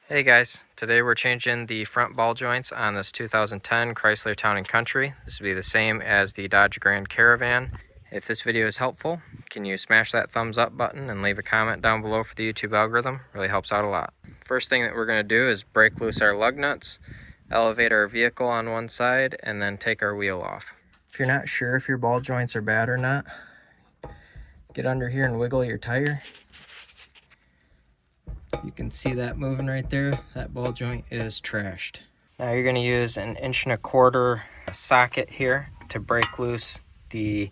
Hey guys, today we're changing the front ball joints on this 2010 Chrysler Town and Country. This will be the same as the Dodge Grand Caravan. If this video is helpful, can you smash that thumbs up button and leave a comment down below for the YouTube algorithm? Really helps out a lot. First thing that we're going to do is break loose our lug nuts, elevate our vehicle on one side, and then take our wheel off. If you're not sure if your ball joints are bad or not, get under here and wiggle your tire. You can see that moving right there. That ball joint is trashed. Now you're going to use an 1.25 inch socket here to break loose the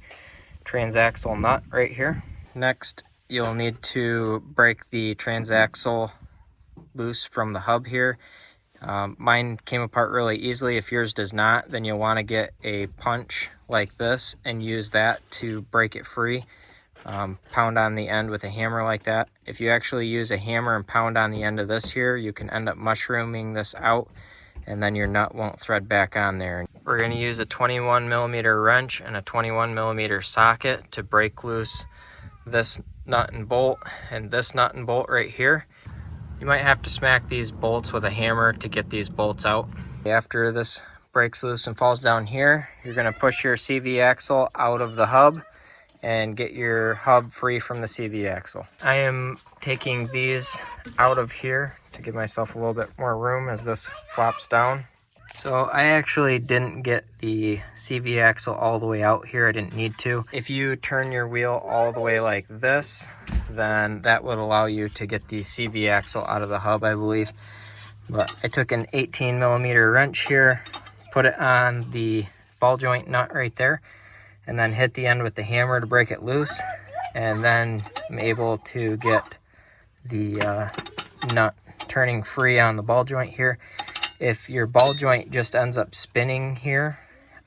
transaxle nut right here. Next, you'll need to break the transaxle loose from the hub here. Mine came apart really easily. If yours does not, then you'll want to get a punch like this and use that to break it free. Pound on the end with a hammer like that. If you actually use a hammer and pound on the end of this here, you can end up mushrooming this out and then your nut won't thread back on there. We're going to use a 21mm wrench and a 21mm socket to break loose this nut and bolt and this nut and bolt right here. You might have to smack these bolts with a hammer to get these bolts out. After this breaks loose and falls down here, you're going to push your CV axle out of the hub and get your hub free from the CV axle. I am taking these out of here to give myself a little bit more room as this flops down. So I actually didn't get the CV axle all the way out here. I didn't need to. If you turn your wheel all the way like this, then that would allow you to get the CV axle out of the hub, I believe. But I took an 18mm wrench here, put it on the ball joint nut right there, and then hit the end with the hammer to break it loose, and then I'm able to get the nut turning free on the ball joint here. If your ball joint just ends up spinning here,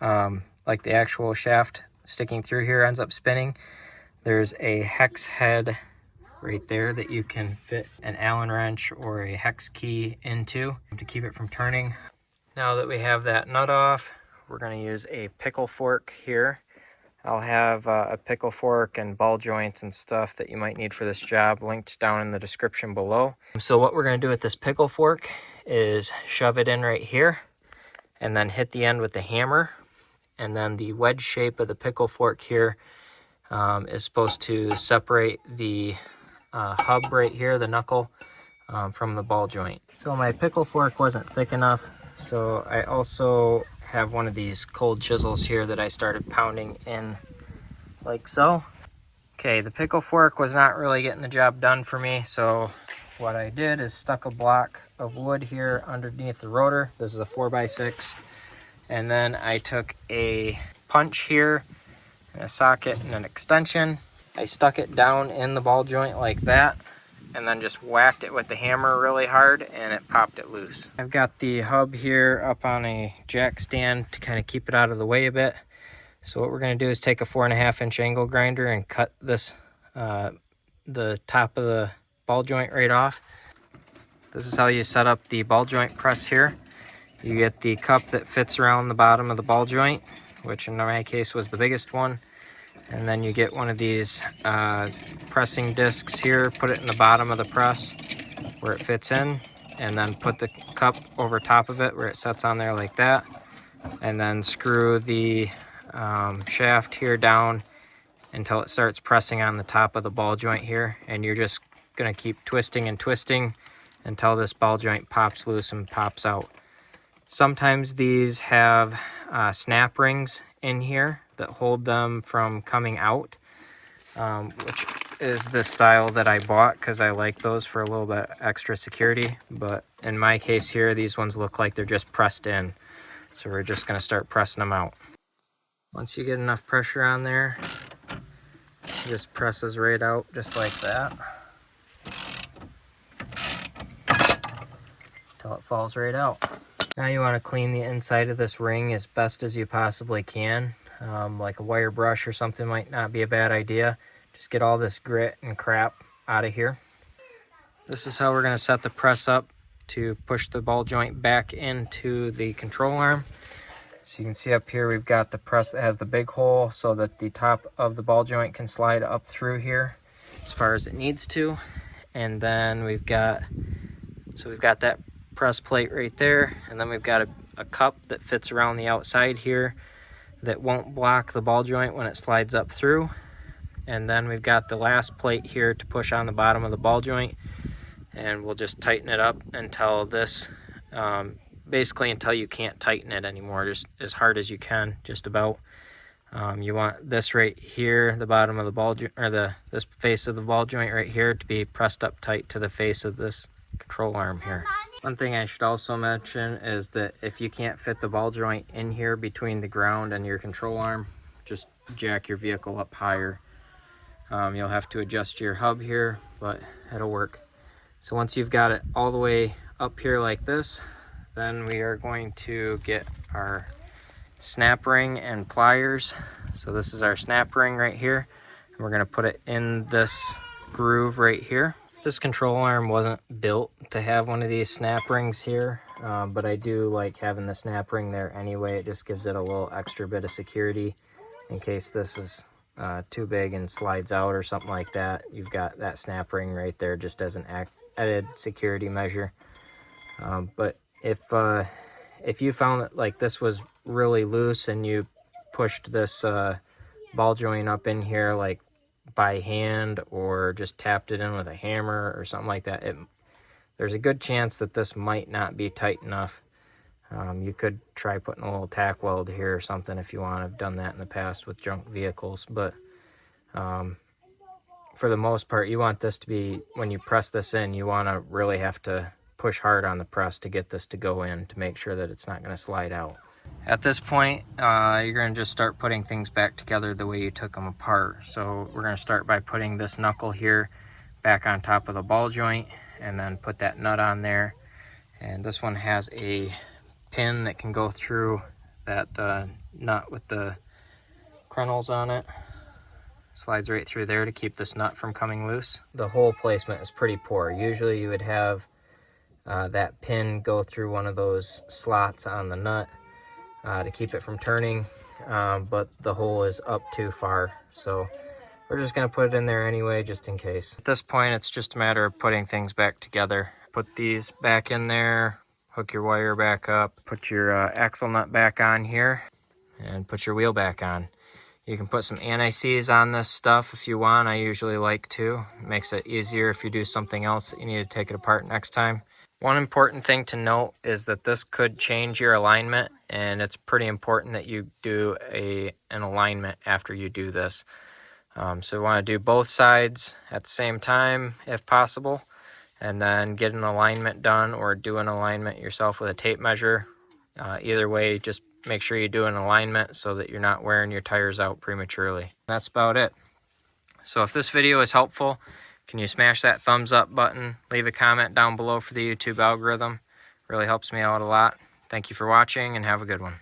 like the actual shaft sticking through here ends up spinning, there's a hex head right there that you can fit an Allen wrench or a hex key into to keep it from turning. Now that we have that nut off, we're going to use a pickle fork here. I'll have a pickle fork and ball joints and stuff that you might need for this job linked down in the description below. So what we're going to do with this pickle fork is shove it in right here and then hit the end with the hammer. And then the wedge shape of the pickle fork here is supposed to separate the hub right here, the knuckle, from the ball joint. So my pickle fork wasn't thick enough, so I also have one of these cold chisels here that I started pounding in like so. Okay, the pickle fork was not really getting the job done for me, so what I did is stuck a block of wood here underneath the rotor. This is a 4x6, and then I took a punch here and a socket and an extension. I stuck it down in the ball joint like that, and then just whacked it with the hammer really hard, and it popped it loose. I've got the hub here up on a jack stand to kind of keep it out of the way a bit. So what we're going to do is take a 4.5 inch angle grinder and cut this, the top of the ball joint right off. This is how you set up the ball joint press here. You get the cup that fits around the bottom of the ball joint, which in my case was the biggest one. And then you get one of these pressing discs here, put it in the bottom of the press where it fits in, and then put the cup over top of it where it sets on there like that, and then screw the shaft here down until it starts pressing on the top of the ball joint here, and you're just going to keep twisting and twisting until this ball joint pops loose and pops out. Sometimes these have snap rings in here that hold them from coming out, which is the style that I bought because I like those for a little bit extra security. But in my case here, these ones look like they're just pressed in, so we're just going to start pressing them out. Once you get enough pressure on there, it just presses right out just like that until it falls right out. Now you want to clean the inside of this ring as best as you possibly can. Like a wire brush or something might not be a bad idea. Just get all this grit and crap out of here. This is how we're going to set the press up to push the ball joint back into the control arm. So you can see up here we've got the press that has the big hole so that the top of the ball joint can slide up through here as far as it needs to. And then we've got So we've got that press plate right there, and then we've got a cup that fits around the outside here that won't block the ball joint when it slides up through. And then we've got the last plate here to push on the bottom of the ball joint, and we'll just tighten it up until this, basically until you can't tighten it anymore, just as hard as you can, just about. You want this right here, the bottom of the ball joint, or this face of the ball joint right here, to be pressed up tight to the face of this control arm here. One thing I should also mention is that if you can't fit the ball joint in here between the ground and your control arm, just jack your vehicle up higher. You'll have to adjust your hub here, but it'll work. So once you've got it all the way up here like this, then we are going to get our snap ring and pliers. So this is our snap ring right here, and we're going to put it in this groove right here. This control arm wasn't built to have one of these snap rings here, but I do like having the snap ring there anyway. It just gives it a little extra bit of security in case this is too big and slides out or something like that. You've got that snap ring right there just as an added security measure. But if you found that like this was really loose and you pushed this ball joint up in here like by hand or just tapped it in with a hammer or something like that, there's a good chance that this might not be tight enough. You could try putting a little tack weld here or something if you want. I've done that in the past with junk vehicles, but for the most part, you want this to be, when you press this in, you want to really have to push hard on the press to get this to go in to make sure that it's not going to slide out. At this point, you're going to just start putting things back together the way you took them apart. So we're going to start by putting this knuckle here back on top of the ball joint, and then put that nut on there. And this one has a pin that can go through that nut with the kernels on it. Slides right through there to keep this nut from coming loose. The hole placement is pretty poor. Usually you would have that pin go through one of those slots on the nut to keep it from turning, but the hole is up too far, so we're just going to put it in there anyway just in case. At this point, it's just a matter of putting things back together. Put these back in there, hook your wire back up, put your axle nut back on here, and put your wheel back on. You can put some anti-seize on this stuff if you want. I usually like to. It makes it easier if you do something else that you need to take it apart next time. One important thing to note is that this could change your alignment, and it's pretty important that you do an alignment after you do this. So you want to do both sides at the same time if possible, and then get an alignment done or do an alignment yourself with a tape measure. Either way, just make sure you do an alignment so that you're not wearing your tires out prematurely. That's about it. So if this video is helpful, can you smash that thumbs up button? Leave a comment down below for the YouTube algorithm. Really helps me out a lot. Thank you for watching, and have a good one.